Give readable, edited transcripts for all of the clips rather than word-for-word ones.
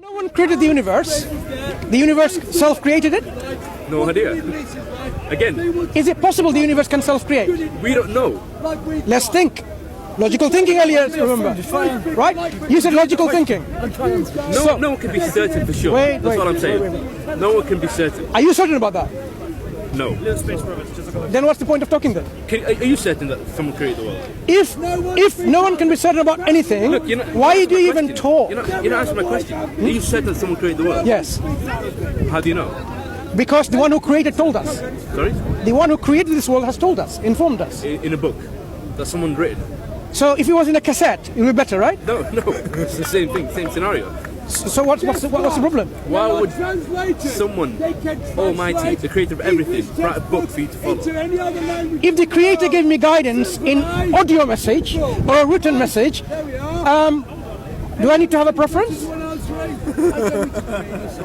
No one created the universe. The universe self-created it. No idea. Again, Is it possible the universe can self-create? we don't know. Let's think. Logical thinking earlier, remember? Right? You said logical thinking. No one can be certain for sure. Wait, That's what I'm saying. wait. No one can be certain. Are you certain about that? No. Then what's the point of talking then? Are you certain that someone created the world? If no one can be certain about anything, Look, you're not- why do you even question. talk? You're not answering my question. Are you certain that someone created the world? Yes, How do you know? because the one who created told us. Sorry? The one who created this world has told us, informed us. In a book that someone written? So if it was in a cassette, it would be better, right? No. It's the same thing, same scenario. So what's the problem? Why would someone almighty, the creator of everything, write a book for you to follow? If the creator gave me guidance in audio message or a written message, do I need to have a preference?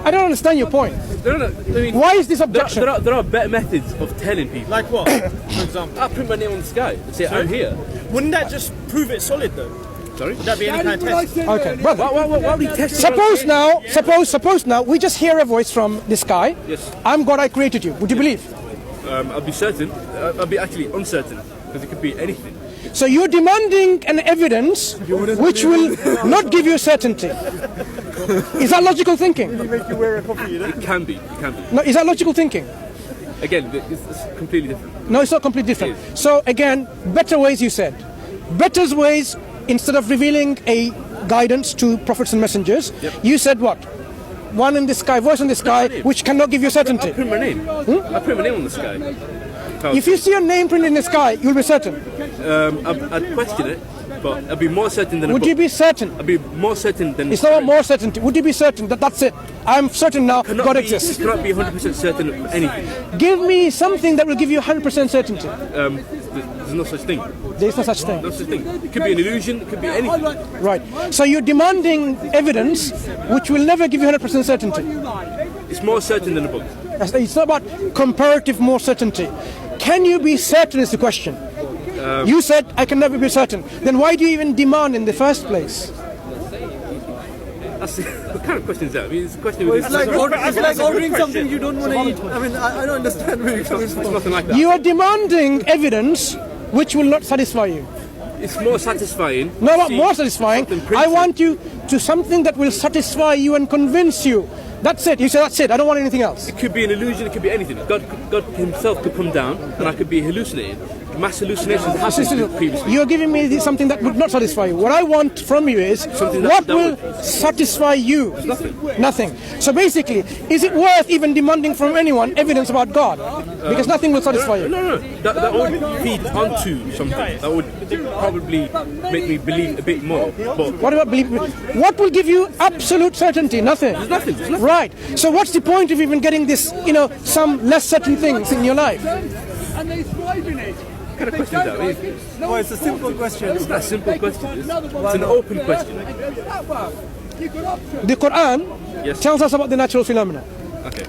I don't understand your point. No, I mean, Why is this objection? there are better methods of telling people. Like what, for example? I'll print my name on the sky and say, I'm here. Wouldn't that just prove it solid, though? Sorry? Would that be any kind of test? Okay, brother. Why would he test it? Suppose now, we just hear a voice from the sky. Yes. I'm God, I created you. Would you believe? I'll be certain. I'll be actually uncertain because it could be anything. So you're demanding an evidence which will not give you certainty. Is that logical thinking? It can be. No, is that logical thinking? Again, it's completely different. No, it's not completely different. It So again, better ways you said. Better ways, instead of revealing a guidance to prophets and messengers, you said what? One in the sky, voice in the sky, which cannot give you certainty. I'll print my name. I'll print my name on the sky. If you see your name printed in the sky, you'll be certain. I'd question it, but I'd be more certain than a Would book. you be certain? I'd be more certain than... It's not about more certainty. Would you be certain that that's it? I'm certain now God exists. Cannot be 100% certain of anything. Give me something that will give you 100% certainty. There's no such thing. There is no such thing. No such thing. It could be an illusion. It could be anything. Right. So you're demanding evidence which will never give you 100% certainty. It's more certain than a book. It's not about comparative more certainty. Can you be certain is the question. You said, I can never be certain. Then why do you even demand in the first place? What kind of question is that? I mean, it's a question with... It's like ordering something you don't want to eat. I mean, I don't understand where you're coming It's from. nothing like that. You are demanding evidence which will not satisfy you. It's more satisfying. No, not See more satisfying. something I printed. want you to something that will satisfy you and convince you. That's it. You say, that's it. I don't want anything else. It could be an illusion. It could be anything. God himself could come down and I could be hallucinating. Mass hallucinations happened previously. You're giving me something that would not satisfy you. What I want from you is what will satisfy you? Nothing. So basically, is it worth even demanding from anyone evidence about God? Because nothing will satisfy you. No. That would feed onto something. That would probably make me believe a bit more. But What about belief? What will give you absolute certainty? Nothing. there's nothing. Right. So what's the point of even getting this, some less certain things in your life? What kind of question is that? Well, it's a simple question. It's not a simple question. It's an open question. The Quran Yes. tells us about the natural phenomena.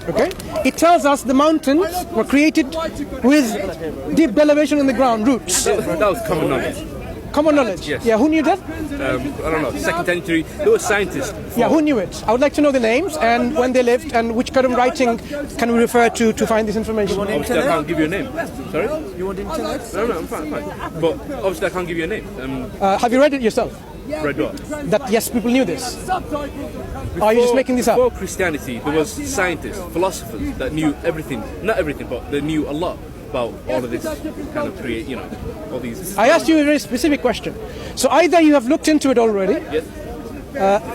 Okay? It tells us the mountains were created with deep elevation in the ground, roots. That was common knowledge. Common knowledge. Yes. Yeah, who knew that? I don't know. Second century. There were scientists. Yeah, who knew it? I would like to know the names and when they lived and which kind of writing can we refer to find this information. Obviously, I can't give you a name. Sorry? You want internet? No, I'm fine. But obviously, I can't give you a name. Have you read it yourself? Read what? That yes, people knew this. Are you just making this up? Before Christianity, there was scientists, philosophers that knew everything. Not everything, but they knew a lot about all of this kind of all these. I asked you a very specific question. So either you have looked into it already, Yes.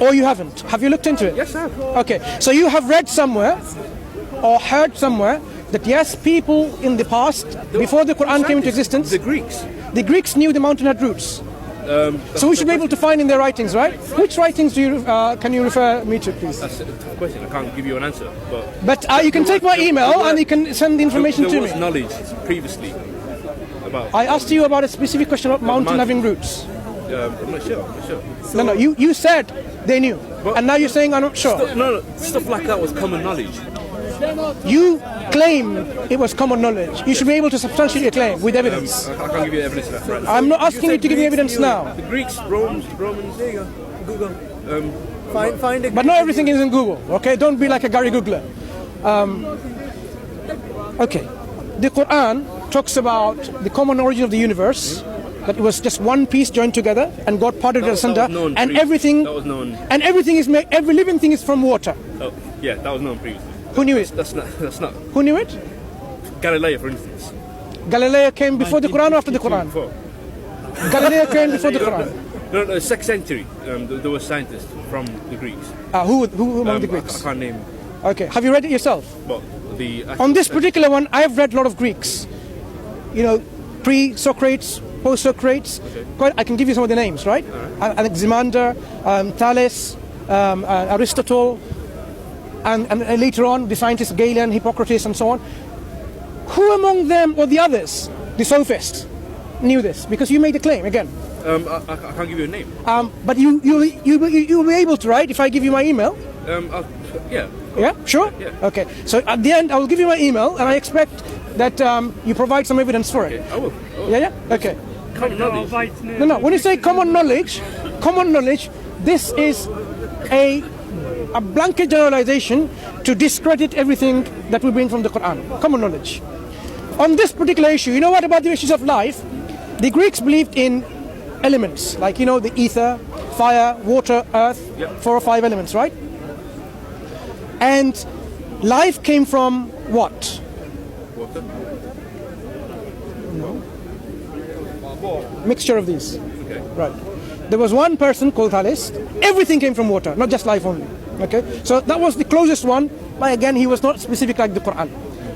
or you haven't. Have you looked into it? Yes, I have. Okay, so you have read somewhere or heard somewhere that yes, people in the past, before the Quran came into existence, The Greeks. the Greeks knew the mountain had roots. So we should be able to find in their writings, right? Which writings can you refer me to, please? That's a tough question. I can't give you an answer. But you can take my email and you can send the information there to was me. knowledge previously about. I asked you about a specific question about mountain having roots. I'm not sure. No, you said they knew. And now you're saying I'm not sure. No, stuff like that was common knowledge. You claim it was common knowledge. You should be able to substantiate your claim with evidence. I can't give you evidence of that right now. I'm not asking you to give me evidence now. The Greeks, Romans, There you go. Google. Find a But not everything is in Google, okay? Don't be like a Gary Googler. Okay. The Quran talks about the common origin of the universe, that it was just one piece joined together and God parted it asunder, and previously. everything That was known. and everything is made, every living thing is from water. Oh, yeah, that was known previously. Who knew it? That's not. Who knew it? Galileo, for instance. Galileo came before the Quran or after the Quran? Before. Galileo came before the Quran. No, 6th century. There were scientists from the Greeks. Who among the I Greeks? can't name, Okay. Have you read it yourself? but the On this particular one, I've read a lot of Greeks. You know, pre-Socrates, post-Socrates. I can give you some of the names, right? Alexander, Thales, Aristotle, and later on the scientists Galen, Hippocrates, and so on. Who among them or the others, the sophists, knew this? Because you made a claim again. I can't give you a name. But you'll be able to, right? If I give you my email. Yeah. Yeah, sure? Yeah. Okay. So at the end, I will give you my email, and I expect that you provide some evidence for it. I will. Yeah? Okay. Common knowledge. No. When you say common knowledge, this is a blanket generalization to discredit everything that we bring from the Quran. Common knowledge. On this particular issue, you know what about the issues of life? The Greeks believed in elements, like, you know, the ether, fire, water, earth, 4 or 5 elements, right? And life came from what? Water. Mixture of these. Okay. Right. There was one person called Thales. Everything came from water, not just life only. Okay. So that was the closest one. But again, he was not specific like the Quran.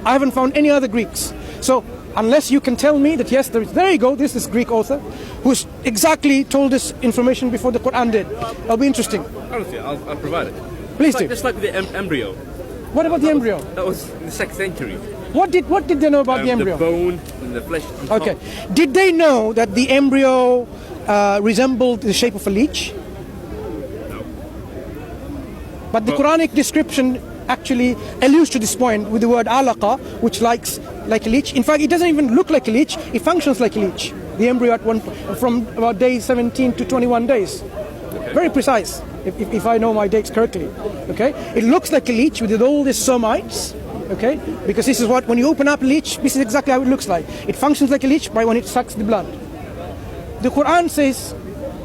I haven't found any other Greeks. So unless you can tell me that yes, there you go. This is Greek author who's exactly told this information before the Quran did. It'll be interesting. Honestly, I'll provide it. Please do. Just like the embryo. What about the embryo? That was in the 2nd century. What did they know about the embryo? The bone and the flesh. on top. Okay. Did they know that the embryo resembled the shape of a leech? No. But the Quranic description actually alludes to this point with the word alaqa, which likes like a leech. In fact, it doesn't even look like a leech. It functions like a leech. The embryo from about day 17 to 21 days. Okay. Very precise, if I know my dates correctly. Okay. It looks like a leech with all these somites. Okay, because this is what, when you open up a leech, this is exactly how it looks like. It functions like a leech by when it sucks the blood. The Quran says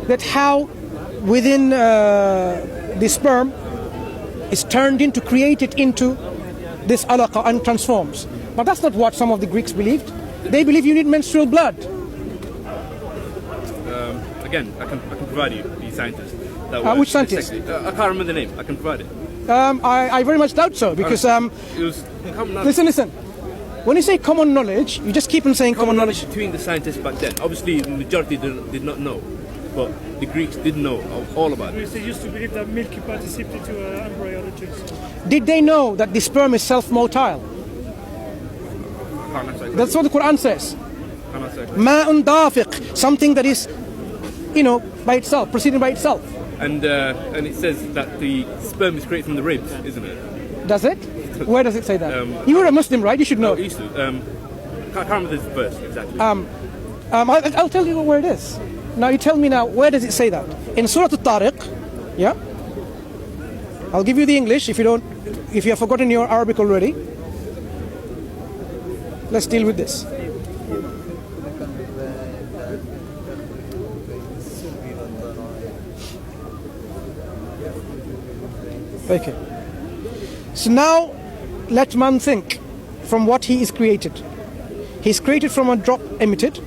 that how within the sperm is turned into, created into this alaqa and transforms. But that's not what some of the Greeks believed. They believe you need menstrual blood. Again, I can provide you the scientist. Which scientist? I can't remember the name. I can provide it. I very much doubt so, because It was common knowledge. listen. When you say common knowledge, you just keep on saying common knowledge. between the scientists back then. Obviously, the majority did not know, but the Greeks did know all about it. They used to believe that milk participated to embryology. Did they know that the sperm is self-motile? Can't answer that. That's what the Quran says. Can't answer that. Ma'un dafiq, something that is, by itself, proceeding by itself. And it says that the sperm is created from the ribs, isn't it? Does it? Where does it say that? You were a Muslim, right? You should know. No, it used to. Can't remember this verse exactly. I'll tell you where it is. Now you tell me now, where does it say that? In Surah Al-Tariq, yeah? I'll give you the English if you have forgotten your Arabic already. Let's deal with this. Okay. So now, let man think from what he is created. He is created from a drop emitted,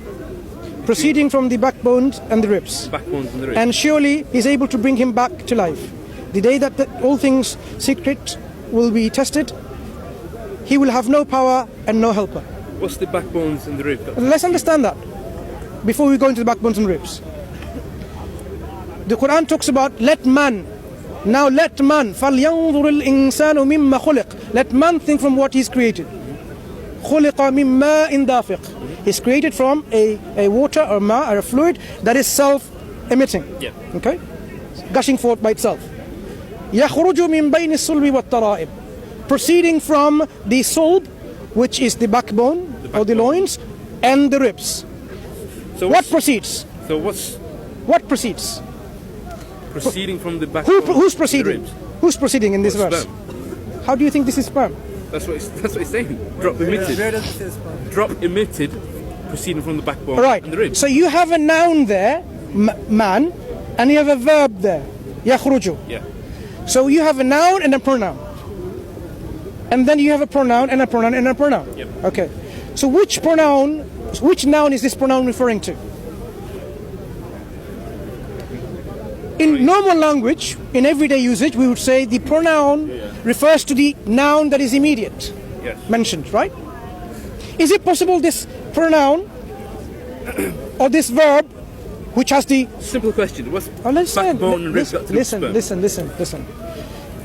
proceeding from the backbones and the ribs. Backbones and the ribs. And surely he is able to bring him back to life. The day that all things secret will be tested, he will have no power and no helper. What's the backbones and the ribs? Let's understand that before we go into the backbones and ribs. The Quran talks about let man. Now let man, فَلْيَنْظُرِ الْإِنسَانُ مِمَّا خُلِقَ. Let man think from what he's created. خُلِقَ مِنْ مَاءٍ دَافِقٍ. He's created from a water or ma, or a fluid that is self-emitting. Yeah. Okay? Gushing forth by itself. يَخْرُجُ مِنْ بَيْنِ الصُّلْبِ وَالتَّرَائِبِ. Proceeding from the sulb, which is the backbone or the loins, and the ribs. So What proceeds? So what's What proceeds? Proceeding from the backbone. Who's the proceeding? ribs. Who's proceeding in this Well, verse? sperm. How do you think this is sperm? That's what it's saying. Drop emitted. Where does it say sperm? Drop emitted, proceeding from the backbone All right. and the ribs. So you have a noun there, man, and you have a verb there, yakhruju. Yeah. So you have a noun and a pronoun. And then you have a pronoun and a pronoun and a pronoun. Yep. Okay. So which noun is this pronoun referring to? In normal language, in everyday usage, we would say the pronoun refers to the noun that is immediate, Yes. mentioned, right? Is it possible this pronoun or this verb, which has the Simple question. What's Oh, listen, backbone and ribs got to do with listen, sperm? listen.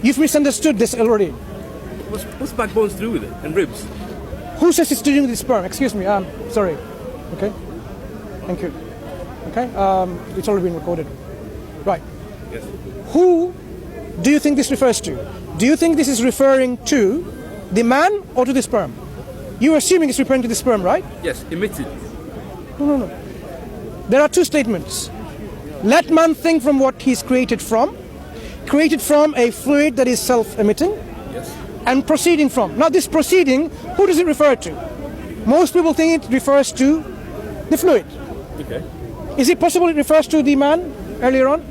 You've misunderstood this already. What's backbones to do with it? And ribs? Who says it's to do with the sperm? Excuse me, sorry. Okay, thank you. Okay, it's already been recorded. Right. Yes. Who do you think this refers to? Do you think this is referring to the man or to the sperm? You're assuming it's referring to the sperm, right? Yes. Emitted. No. There are two statements. Let man think from what he's created from a fluid that is self-emitting, Yes. and proceeding from. Now this proceeding, who does it refer to? Most people think it refers to the fluid. Okay. Is it possible it refers to the man earlier on?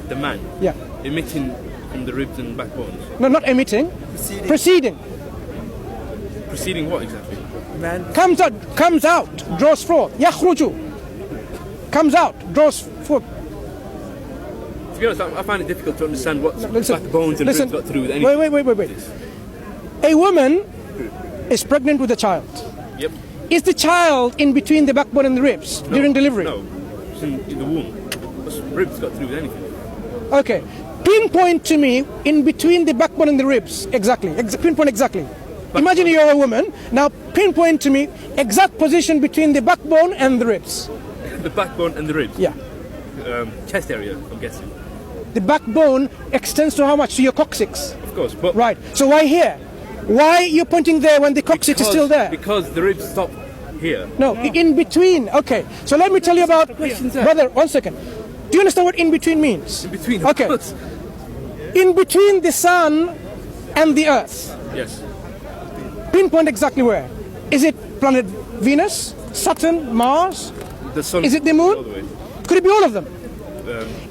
The man. Yeah. Emitting from the ribs and backbones. No, not emitting. Proceeding. Proceeding what exactly? Man. Comes out, draws forth. Yakhruju. Comes out, draws forth. To be honest, I find it difficult to understand what Listen, backbones and listen. ribs got to do with anything. Wait. A woman is pregnant with a child. Yep. Is the child in between the backbone and the ribs during delivery? No. It's in the womb. What's ribs got to do with anything? Okay. Pinpoint to me in between the backbone and the ribs. Exactly. Pinpoint exactly. Imagine you're a woman. Now pinpoint to me exact position between the backbone and the ribs. The backbone and the ribs. Yeah. Chest area, I'm guessing. The backbone extends to how much? To your coccyx. Of course, but Right. So why here? Why you're pointing there when the coccyx is still there? Because the ribs stop here. No, in between. Okay. So let me tell you about. question's there. Brother, 1 second. Do you understand what in between means? In between. Okay. Of course. In between the sun and the earth. Yes. Pinpoint exactly where. Is it planet Venus, Saturn, Mars? The sun. Is it the all the moon? way. Could it be all of them?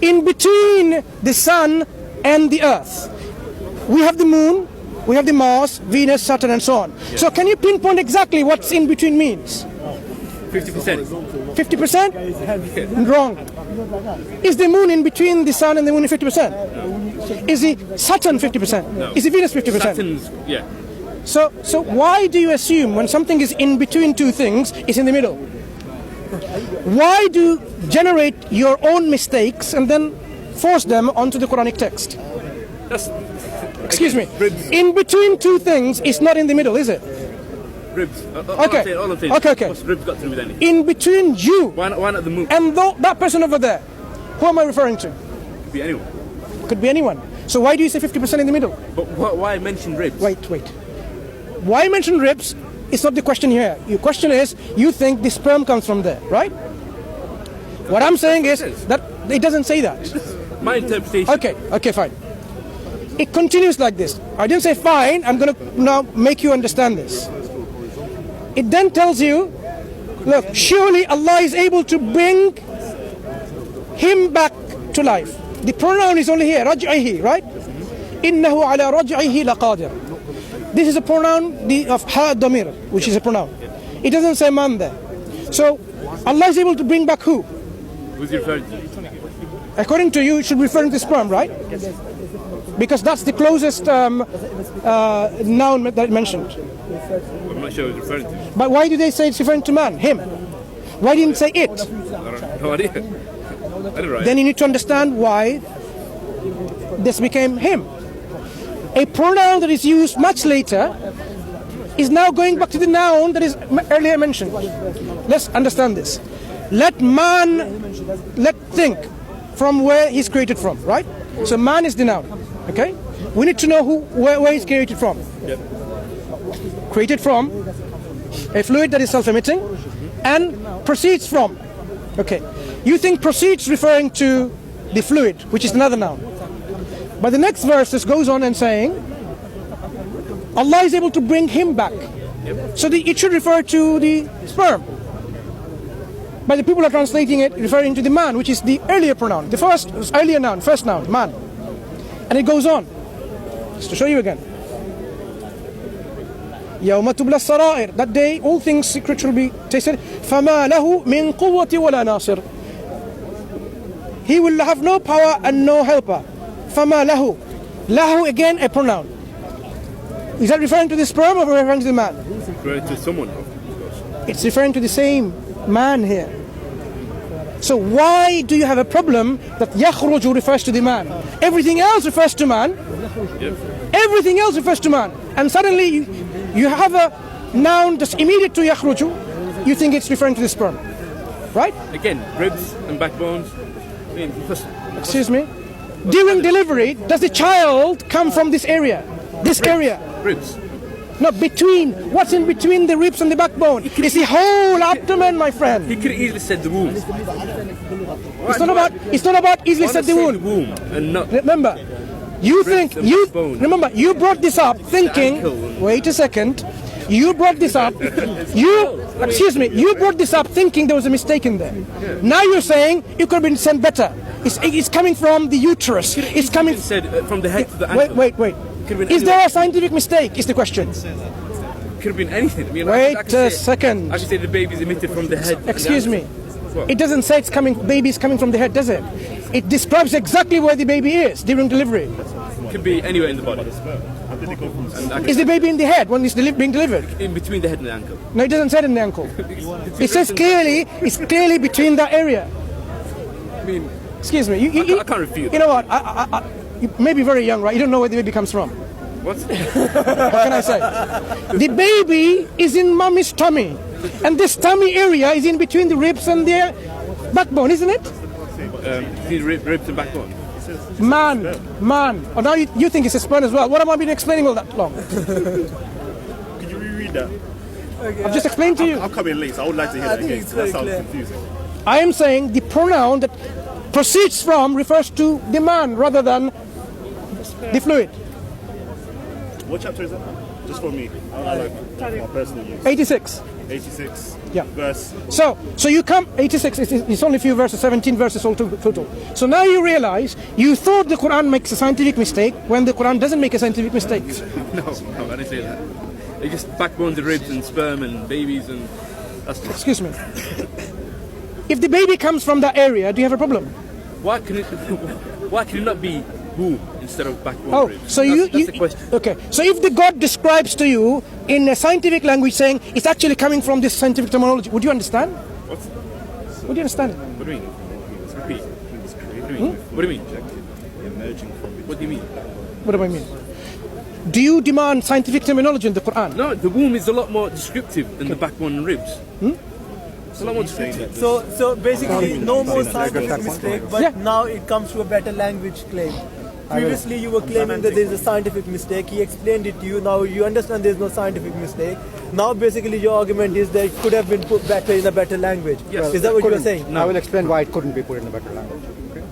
In between the sun and the earth, we have the moon, we have the Mars, Venus, Saturn, and so on. So can you pinpoint exactly what's in between means? 50%. 50%? Wrong. Is the moon in between the sun and the moon 50%? Is the Saturn 50%? No. Is the Venus 50%? Saturn's, yeah. So why do you assume when something is in between two things, it's in the middle? Why do you generate your own mistakes and then force them onto the Quranic text? That's. Excuse me. Ribs. In between two things, it's not in the middle, is it? Ribs. Okay. All I'm saying. Okay. What's ribs got to do with anything? In between you Why not the moon? and that person over there, who am I referring to? Could be anyone. Could be anyone. So why do you say 50% in the middle? But why mention ribs? Wait. Why mention ribs? It's not the question here. Your question is, you think the sperm comes from there, right? What I'm saying is that it doesn't say that. My interpretation. Okay, fine. It continues like this. I didn't say fine, I'm going to now make you understand this. It then tells you, look, surely Allah is able to bring him back to life. The pronoun is only here, raj'ihi, right? Innahu ala raj'ihi laqadir. This is a pronoun of ha damir, which is a pronoun. It doesn't say man there. So Allah is able to bring back who? Who's he referring to? According to you, it should refer to sperm, right? Because that's the closest noun that it mentioned. I'm not sure who he's referring to. But why do they say it's referring to man, him? Why didn't say it? I don't no idea. I didn't write. Then you need to understand why this became him. A pronoun that is used much later is now going back to the noun that is earlier mentioned. Let's understand this. Let think from where he's created from, right? So man is the noun, okay? We need to know where he's created from. Yep. Created from a fluid that is self-emitting and proceeds from. Okay. You think proceeds referring to the fluid, which is another noun. But the next verse just goes on and saying, Allah is able to bring him back. So it should refer to the sperm. But the people are translating it referring to the man, which is the earlier pronoun. The first earlier noun, first noun, man. And it goes on. Just to show you again. يَوْمَ تُبْلَى السَّرَائِرِ. That day all things secret will be tasted. فَمَا لَهُ مِنْ قُوَّةٍ وَلَا نَاصِرٍ. He will have no power and no helper. فَمَا لَهُ. Lahu again a pronoun. Is that referring to the sperm or referring to the man? Referring to someone. It's referring to the same man here. So why do you have a problem that يَخْرُجُ refers to the man? Everything else refers to man. Yep. Everything else refers to man. And suddenly you have a noun that's immediate to يَخْرُجُ. You think it's referring to the sperm. Right? Again, ribs and backbones. I mean, Excuse me? During delivery, does the child come from this area? This area? Ribs. No, between. What's in between the ribs and the backbone? It's the whole abdomen, my friend. He could have easily said the womb. It's not about easily said the Why not say womb. the womb and not. Remember, you think and you backbone. remember you brought this up thinking. ankle. Wait a second. You brought this up. You brought this up thinking there was a mistake in there. Now you're saying it could have been said better. It's coming from the uterus. It's coming. Said from the head to the ankle. Wait. Is there a scientific mistake? Is the question. Could have been anything. I mean, Wait I a could second. I could say the baby's emitted from the head. and the Excuse me. ankle. What? It doesn't say it's coming. Baby is coming from the head, does it? It describes exactly where the baby is during delivery. Could be anywhere in the body. And I Is the baby in the head when it's being delivered? in between the head and the ankle. No, it doesn't say it in the ankle. It says clearly, it's clearly between that area. I mean, Excuse me. I can't refute. You know what? You may be very young, right? You don't know where the baby comes from. what? What can I say? The baby is in mommy's tummy. And this tummy area is in between the ribs and the backbone, isn't it? The ribs and backbone. Man. Oh, now you think it's a sperm as well. What have I been explaining all that long? Could you reread that? I've just explained to you. I'll come in late, so I would like to hear that think again. it's That very sounds clear. confusing. I am saying the pronoun that proceeds from refers to the man rather than the fluid. What chapter is that? Just for me. I like my personal use. 86. 86. Yeah. Verse. So you come 86. It's only a few verses, 17 verses all total. So now you realize you thought the Quran makes a scientific mistake when the Quran doesn't make a scientific mistake. No, I didn't say that. They just backbones and ribs and sperm and babies and that's just, Excuse me. If the baby comes from that area, do you have a problem? why can it not be womb instead of backbone Oh, ribs? so that's the question. okay. So if the God describes to you in a scientific language saying it's actually coming from this scientific terminology, would you understand? What? Would you understand? What do you mean? Repeat. What do you mean? What do you mean? What do I mean? Do you demand scientific terminology in the Quran? No, the womb is a lot more descriptive than the backbone and ribs. It's a lot more descriptive. So basically, no more scientific mistake, but Yeah. now it comes to a better language claim. Previously, you were claiming that there is a scientific mistake. He explained it to you. Now you understand there is no scientific mistake. Now, basically, your argument is that it could have been put better in a better language. Yes. Is that what you were saying? I will explain why it couldn't be put in a better language. Okay?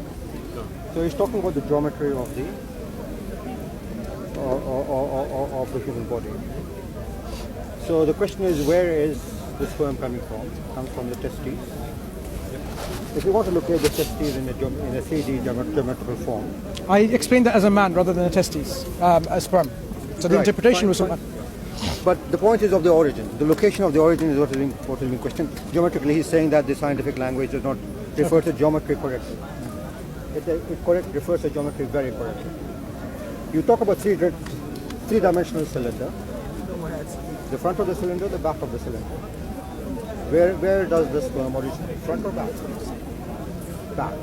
So he's talking about the geometry of the of the human body. So the question is, where is the sperm coming from? It comes from the testes. If you want to locate the testes in a 3D geometrical form, I explained that as a man rather than a testes, a sperm. So the Right. interpretation was a man. but the point is of the origin. The location of the origin is what is being questioned. Geometrically, he's saying that the scientific language does not refer to geometry correctly. It refers to geometry very correctly. You talk about three-dimensional cylinder. The front of the cylinder, the back of the cylinder. Where does the sperm originate? Front or back? Back.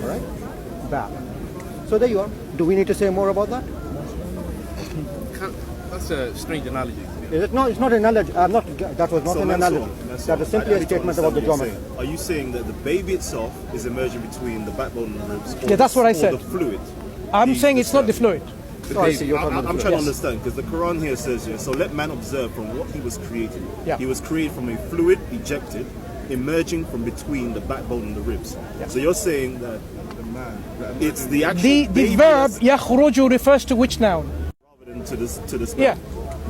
All right? Back. So there you are. Do we need to say more about that? That's a strange analogy. Is it? No, it's not an analogy. That was not So an Mansoor, analogy. That is simply I a need to statement about the understand what geometry. you're saying. Are you saying that the baby itself is emerging between the backbone and the ribs? Or Yeah, that's what I or said. the fluid? I'm saying it's not the fluid. The Oh, I baby. see, you're talking I'm about trying to Yes. understand because the Quran here says, so let man observe from what he was created. Yeah. He was created from a fluid ejected, emerging from between the backbone and the ribs. Yeah. So you're saying that the It's the actual The baby verb as- yakhruju refers to which noun? rather than to the sperm. Yeah,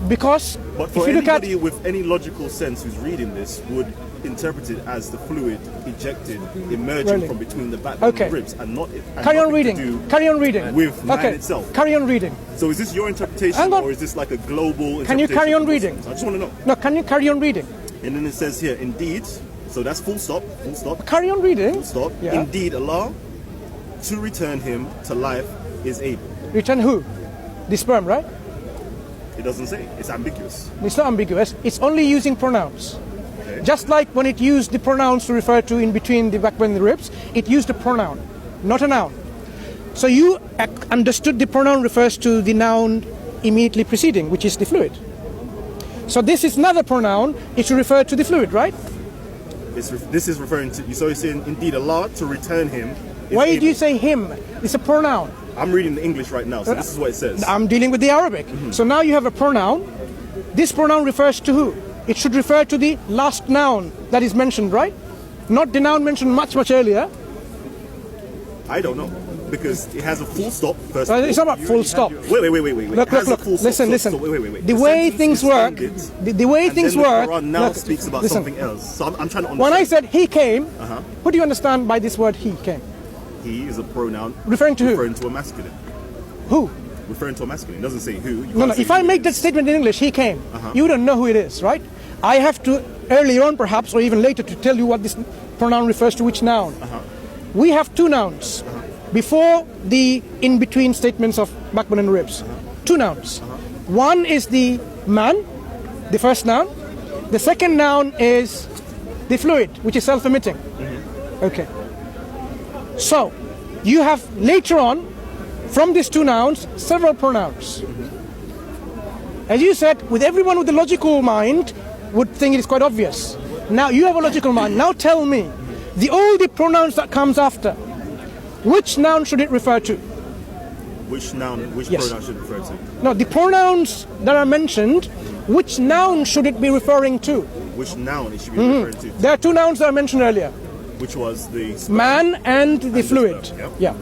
because But if for you look at anybody with any logical sense who's reading this would interpret it as the fluid ejected, emerging Really? from between the backbone Okay. and the ribs, and not and carry on nothing to reading. do Carry on reading. with man okay. itself. Carry on reading. So is this your interpretation, Hang on. or is this like a global? Can you interpretation carry on from reading? Muslims? I just want to know. No, can you carry on reading? And then it says here, indeed. So that's full stop. Full stop. Carry on reading. Full stop. Yeah. Indeed, Allah to return him to life is able. Return who? The sperm, right? It doesn't say. It's ambiguous. It's not ambiguous. It's only using pronouns. Okay. Just like when it used the pronouns to refer to in between the backbone and the ribs, it used a pronoun, not a noun. So you understood the pronoun refers to the noun immediately preceding, which is the fluid. So this is another pronoun. It should refer to the fluid, right? This is referring to. So it's saying indeed Allah to return him. Is Why able. do you say him? It's a pronoun. I'm reading the English right now, so this is what it says. I'm dealing with the Arabic. So now you have a pronoun. This pronoun refers to who? It should refer to the last noun that is mentioned, right? Not the noun mentioned much earlier. I don't know because it has a full stop. First, It's not about full stop. Wait. Look, It has a full stop, listen. so wait. The way sentence things is work, ended, the way and things then the work. Quran now look, speaks about listen. something else. So I'm trying to understand. When I said he came, what do you understand by this word he came? he is a pronoun Referring to who? referring to a masculine. Who? Referring to a masculine. It doesn't say who. You No. can't say If I who make it that is. statement in English, he came. You don't know who it is, right? I have to earlier on, perhaps, or even later, to tell you what this pronoun refers to, which noun. We have two nouns before the in-between statements of backbone and ribs. Two nouns. One is the man, the first noun. The second noun is the fluid, which is self-emitting. Okay. So, you have later on, from these two nouns, several pronouns. As you said, with everyone with a logical mind would think it is quite obvious. Now you have a logical mind. Now tell me, all the pronouns that comes after, which noun should it refer to? Which noun? Which Yes. pronoun should it refer to? No, the pronouns that are mentioned, which noun should it be referring to? Which noun it should be referring to? There are two nouns that I mentioned earlier: Which was the sperm, man and the fluid. sperm, Yeah.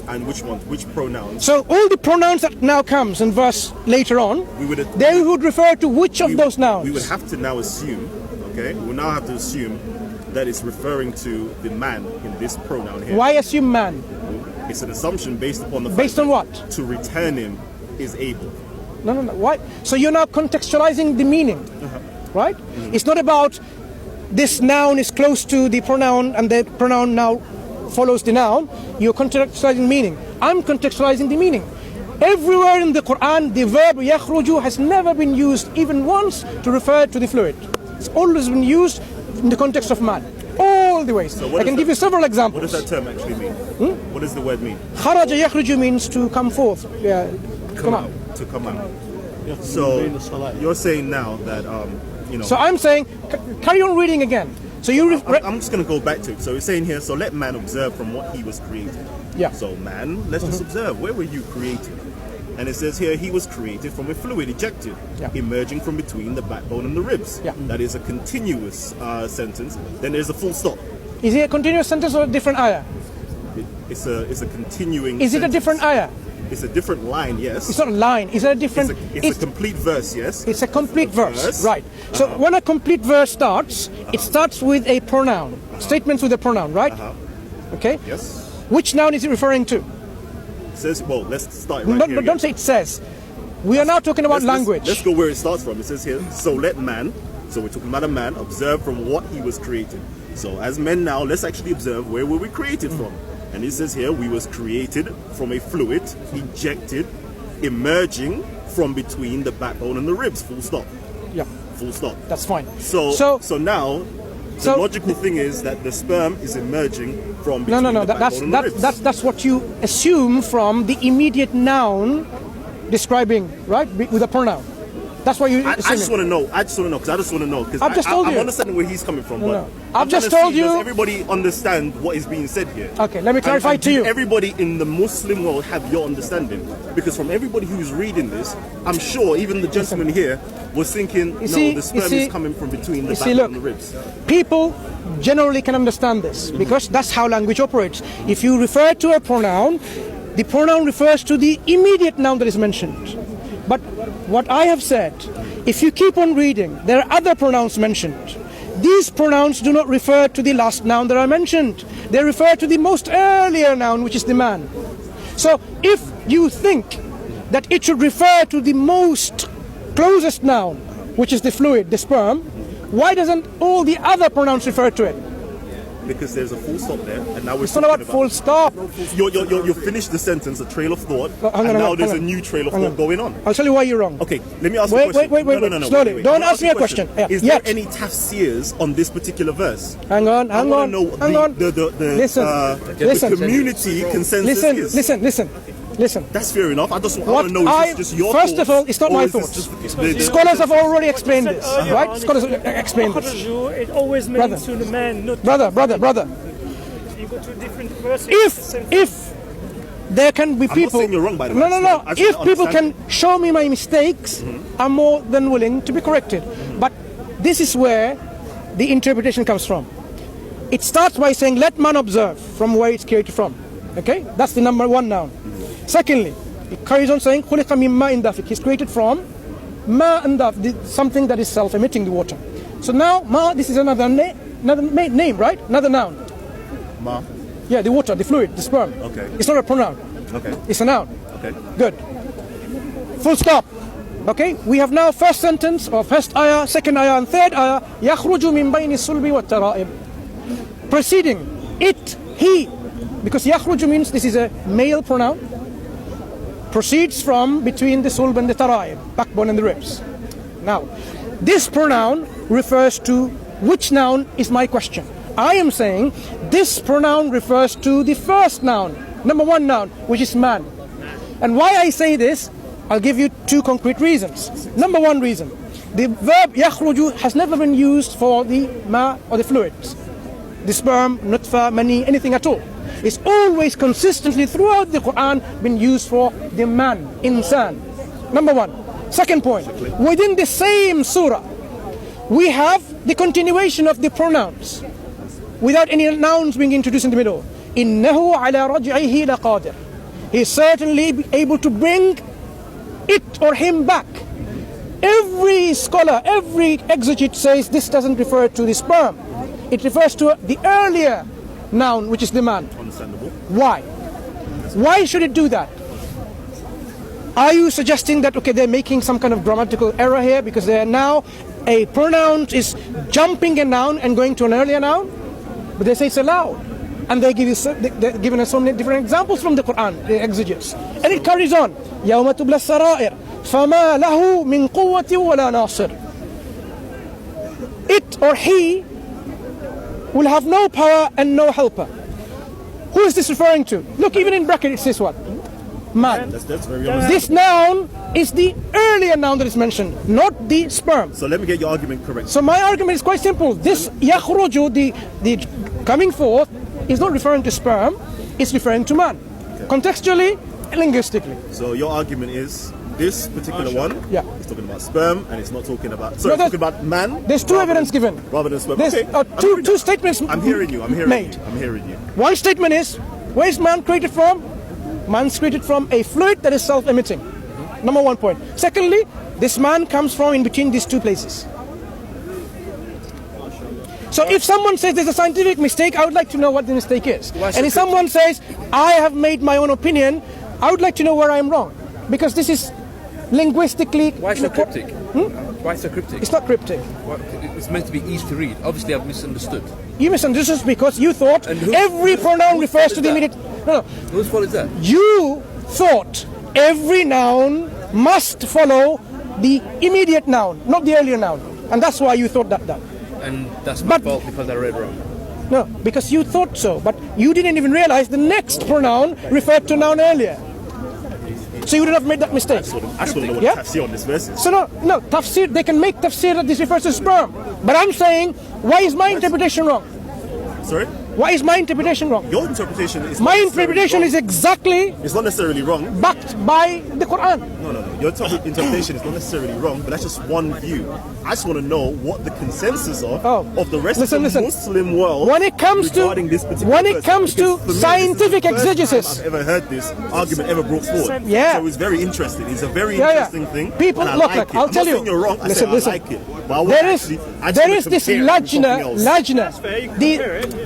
and which one? Which pronouns? So all the pronouns that now comes in verse later on, We would they would refer to which of those nouns? We would have to now assume, okay? We now have to assume that it's referring to the man in this pronoun here. Why assume man? It's an assumption based upon the Based fact on that what? to return him is able. No. Why? So you're now contextualizing the meaning, right? It's not about this noun is close to the pronoun and the pronoun now follows the noun. You're contextualizing meaning. I'm contextualizing the meaning. Everywhere in the Quran, the verb yakhruju has never been used even once to refer to the fluid. It's always been used in the context of man. All the ways. what I can does give you several What examples. does that term actually mean? What does the word mean? Kharaja yakhruju means to come forth. Yeah, come out. To come out. So you're saying now that So I'm saying, carry on reading again. So you I'm just going to go back to it. So it's saying here, so let man observe from what he was created. Yeah. So man, let's just observe. Where were you created? And it says here, he was created from a fluid ejected, Yeah. emerging from between the backbone and the ribs. Yeah. That is a continuous sentence. Then there's a full stop. Is it a continuous sentence or a different ayah? It's a continuing Is it a sentence. different ayah? It's a different line, yes. It's not a line. Is it a different? It's a complete verse, yes. It's a complete verse, verse. right? So when a complete verse starts, it starts with a pronoun. Statements with a pronoun, right? Okay. Yes. Which noun is it referring to? It says, well, let's start right here. Don't say it says. We are now talking about language. Let's go where it starts from. It says here, so let man, so we're talking about a man, observe from what he was created. So as men now, let's actually observe where were we created from. And it says here, we was created from a fluid, ejected, emerging from between the backbone and the ribs. Full stop. Yeah, Full stop. that's fine. So now, the So- logical thing is that the sperm is emerging from between No. the backbone and the ribs. That's what you assume from the immediate noun describing, right, with a pronoun. That's why you. I just want to know. Because I just want to know. Because I've just told you. I'm understanding where he's coming from. But I've just told you. Does everybody understand what is being said here? Okay, let me clarify to you. Everybody in the Muslim world have your understanding? Because from everybody who's reading this, I'm sure even the gentleman here was thinking, the sperm is coming from between the back and the ribs. People generally can understand this because that's how language operates. If you refer to a pronoun, the pronoun refers to the immediate noun that is mentioned. But what I have said, if you keep on reading, there are other pronouns mentioned. These pronouns do not refer to the last noun that are mentioned. They refer to the most earlier noun, which is the man. So if you think that it should refer to the most closest noun, which is the fluid, the sperm, why doesn't all the other pronouns refer to it? Because there's a full stop there, and now we're It's not about full stop. You finished the sentence, a trail of thought, and now there's a new trail of thought going on. I'll tell you why you're wrong. Okay, let me ask you a question. Wait. No, Slowly. wait. Don't ask me a question. Is there any tafsirs on this particular verse? Hang on. The community consensus Listen. That's fair enough. I want to know if it's just your First thoughts, of all, it's not my thoughts. Scholars have already explained this, right? Scholars have explained this. It always means to the man, not Brother. you go to different verses. If there can be people. I'm not saying you're wrong, by the way. No. If people can show me my mistakes, I'm more than willing to be corrected. But this is where the interpretation comes from. It starts by saying, let man observe from where it's created from. Okay? That's the number one noun. Secondly, it carries on saying, خُلِقَ مِن مَاءٍ دَافِقٍ. He's created from ma'in dafik, something that is self-emitting the water. So now, ma, this is another name, right? Another noun. Ma? Yeah, the water, the fluid, the sperm. Okay. It's not a pronoun. Okay. It's a noun. Okay. Good. Full stop. Okay, we have now first sentence or first ayah, second ayah and third ayah. يَخْرُجُ مِن بَيْنِ الصُّلْبِ وَالتَّرَائِبِ. Preceding, it, he. Because يَخْرُجُ means this is a male pronoun. Proceeds from between the sulb and the tara'ib, backbone and the ribs. Now, this pronoun refers to which noun is my question. I am saying this pronoun refers to the first noun, number one noun, which is man. And why I say this, I'll give you two concrete reasons. Number one reason, the verb yakhruju has never been used for the ma or the fluids, the sperm, nutfa, mani, anything at all. It's always consistently throughout the Quran been used for the man, insan. Number one. Second point, within the same surah, we have the continuation of the pronouns without any nouns being introduced in the middle. إِنَّهُ عَلَى رَجْعِهِ لَقَادِرٌ. He is certainly able to bring it or him back. Every scholar, every exegete says this doesn't refer to the sperm. It refers to the earlier noun, which is the man. Understandable. Why? Why should it do that? Are you suggesting that, okay, they're making some kind of grammatical error here because they are now a pronoun is jumping a noun and going to an earlier noun? But they say it's allowed. And they're giving us so many different examples from the Quran, the exegetes. And it carries on. يَوْمَ تُبْلَى السَّرَائِرُ فَمَا لَهُ مِنْ قُوَّةٍ وَلَا نَاصِرٍ. It or he will have no power and no helper. Who is this referring to? Look, even in bracket it says what? Man. That's very honest. This noun is the earlier noun that is mentioned, not the sperm. So let me get your argument correct. So my argument is quite simple. This yakhruju, the coming forth, is not referring to sperm, it's referring to man. Okay. Contextually, linguistically. So your argument is this particular one is talking about sperm and it's not talking about it's talking about man. There's two evidence given. Rather than sperm. There's two statements I'm hearing you. I'm hearing you. One statement is, where is man created from? Man's created from a fluid that is self-emitting. Number one point. Secondly, this man comes from in between these two places. So if someone says there's a scientific mistake, I would like to know what the mistake is. And if someone says, I have made my own opinion, I would like to know where I am wrong. Because this is linguistically... Why so cryptic? Why so cryptic? It's not cryptic. Well, it's meant to be easy to read. Obviously, I've misunderstood. You misunderstood because you thought every pronoun refers to the immediate... No. Whose fault is that? You thought every noun must follow the immediate noun, not the earlier noun. And that's why you thought that. And that's my fault because I read wrong. No, because you thought so, but you didn't even realize the next pronoun referred to noun earlier. So you would not have made that mistake. I just want to know what Yeah? tafsir on this verse is. So no, tafsir, they can make tafsir that this refers to sperm. But I'm saying, why is my interpretation wrong? Sorry? Why is my interpretation wrong? Your interpretation is My not necessarily interpretation wrong. is exactly It's not necessarily wrong. backed by the Quran. No. Your interpretation is not necessarily wrong, but that's just one view. I just want to know what the consensus of the rest of the Muslim world when it comes to regarding this particular when it verse. comes to Because for me, scientific this is the first exegesis. time I've ever heard this argument ever brought forward. Yeah. So it's very interesting. It's a very Yeah. interesting thing. People, and I look, like it. I'll I'm tell not you. saying you're wrong. I Listen. like it. But I There is this lajna.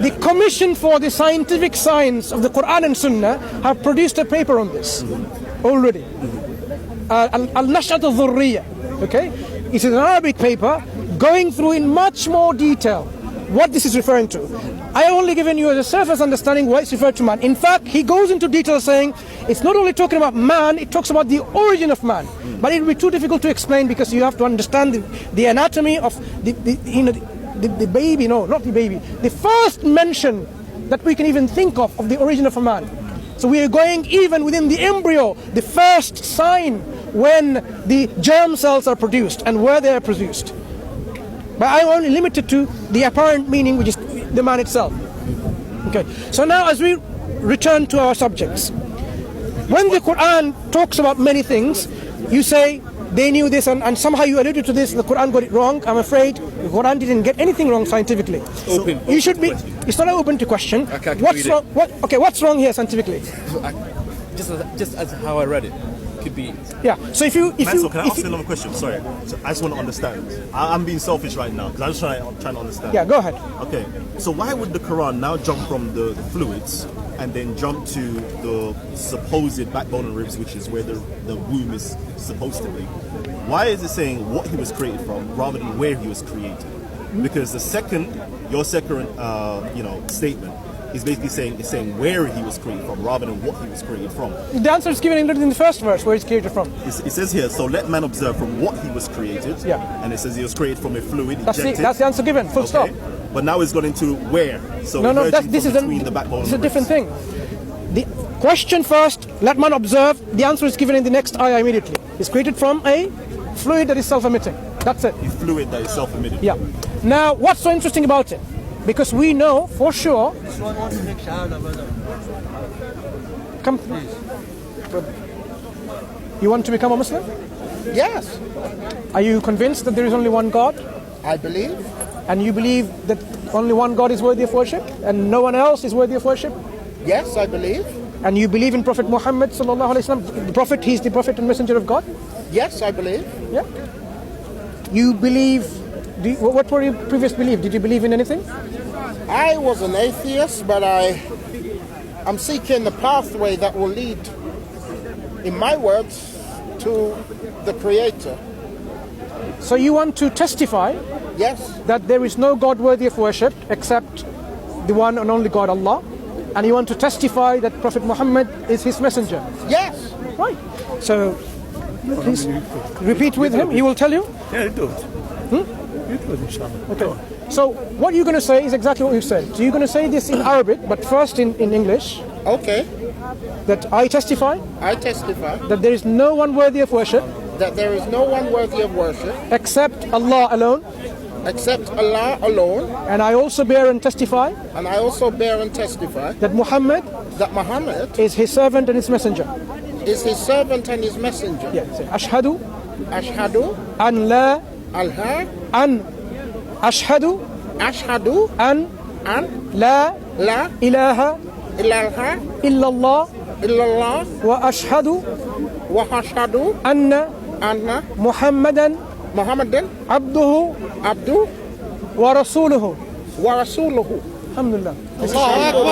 The Commission for the Scientific Science of the Quran and Sunnah have produced a paper on this already. Al-Nash'at al-Dhurriya. Okay? It's an Arabic paper going through in much more detail what this is referring to. I only given you a surface understanding why it's referred to man. In fact, he goes into detail saying it's not only talking about man, it talks about the origin of man. But it will be too difficult to explain because you have to understand the anatomy of the baby. No, not the baby. The first mention that we can even think of the origin of a man. So we are going even within the embryo, the first sign when the germ cells are produced and where they are produced. But I'm only limited to the apparent meaning, which is the man itself. Okay. So now as we return to our subjects, when the Quran talks about many things, you say they knew this and somehow you alluded to this, the Quran got it wrong. I'm afraid the Quran didn't get anything wrong scientifically. You should be, it's not open to question. What's wrong? What's wrong here scientifically? Just as how I read it. Could be. Yeah. So if you Mansur, can I ask you another question? Sorry. So I just want to understand. I'm being selfish right now because I'm just trying to understand. Yeah, go ahead. Okay. So why would the Quran now jump from the fluids and then jump to the supposed backbone and ribs, which is where the womb is supposed to be? Why is it saying what he was created from rather than where he was created? Because your second statement is basically saying where he was created from rather than what he was created from. The answer is given in the first verse where it's created from. It says here, so let man observe from what he was created. Yeah. And it says he was created from a fluid. That's the answer given. Full stop. But now it's gone into where. So this is between the backbone. It's a different thing. The question first, let man observe. The answer is given in the next ayah immediately. It's created from a fluid that is self-emitting. That's it. A fluid that is self-emitting. Yeah. Now, what's so interesting about it? Because we know for sure. Come, please. You want to become a Muslim? Yes, Are you convinced that there is only one God? I believe. And you believe that only one God is worthy of worship and no one else is worthy of worship? Yes, I believe. And you believe in Prophet Muhammad sallallahu alaihi wasallam, the Prophet, he's the Prophet and Messenger of God? Yes, I believe. Yeah. You believe, what were your previous belief? Did you believe in anything? I was an atheist, but I'm seeking the pathway that will lead, in my words, to the Creator. So you want to testify Yes, that there is no God worthy of worship except the one and only God, Allah, and you want to testify that Prophet Muhammad is his messenger. yes. Right. So please repeat with him. He will tell you. Yeah, do it. You do it, inshallah. Okay. So what you're going to say is exactly what we've said. So you're going to say this in Arabic, but first in English. Okay, That I testify I testify that there is no one worthy of worship that there is no one worthy of worship except Allah alone. except Allah alone, And I also bear and testify and I also bear and testify that Muhammad that Muhammad is his servant and his messenger. is his servant and his messenger. Yeah. Say, Ashhadu Ashhadu an la alha, an ashhadu ashhadu an an la la ilaha ilaha illallah illallah wa ashhadu wa ashhadu anna anna Muhammadan Muhammadan abduhu abdu wa rasuluhu. wa rasuluhu. Alhamdulillah. Allahu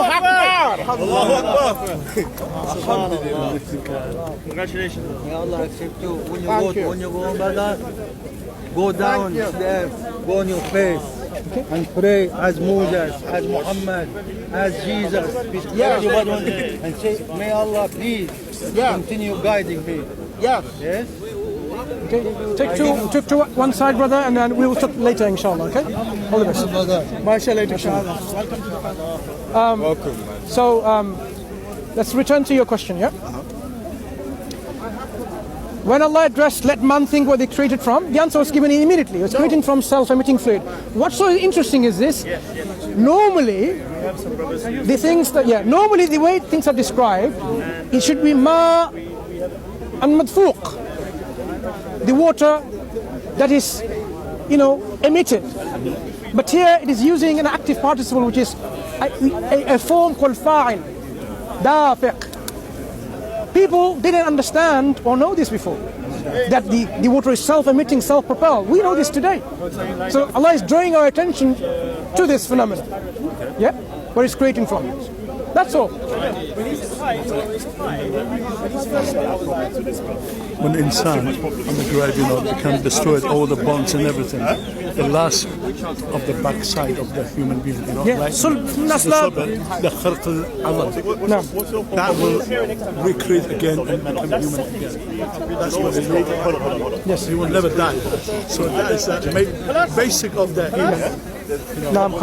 Akbar! Allahu Akbar! Congratulations. May Allah accept you. When you Thank go, you. when you go, brother, go down there, go on your face, and pray as Moses, as Muhammad, as Jesus. Yes. And say, may Allah please continue guiding me. Yes. Yes. Okay. Take to one side, brother, and then we will talk later, inshallah. Okay. All the best. Bye, inshallah. So let's return to your question, yeah? When Allah addressed, let man think where they created from, the answer was given immediately. It was created from self-emitting fluid. What's so interesting is this. Normally, normally the way things are described, it should be ma and madfuq. The water that is, emitted. But here it is using an active participle, which is a form called fa'il, dafiq. People didn't understand or know this before, that the water is self-emitting, self-propelled. We know this today. So Allah is drawing our attention to this phenomenon. Yeah? Where it's creating from. That's all. When insan on the grave, they can destroy all the bones and everything. The last of the backside of the human being, Yeah. right? So, The kharq al-'adham. no. That will recreate again and become human again. That's what it is. Yes. He will never die. So that is the basic of the human. No. No.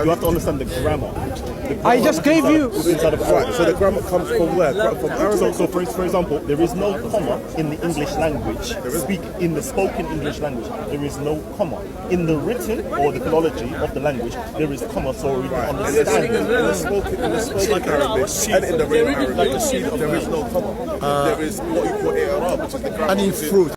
You have to understand the grammar. I just gave you. Inside of Arabic. So the grammar comes from where? From Arabic. So for example, there is no comma in the English language. In the spoken English language, there is no comma. In the written or the philology of the language, there is comma. So we can understand. In the spoken Arabic and in the written Arabic, there is no comma. There is what you call i'rab, which is the grammar. Any fruit.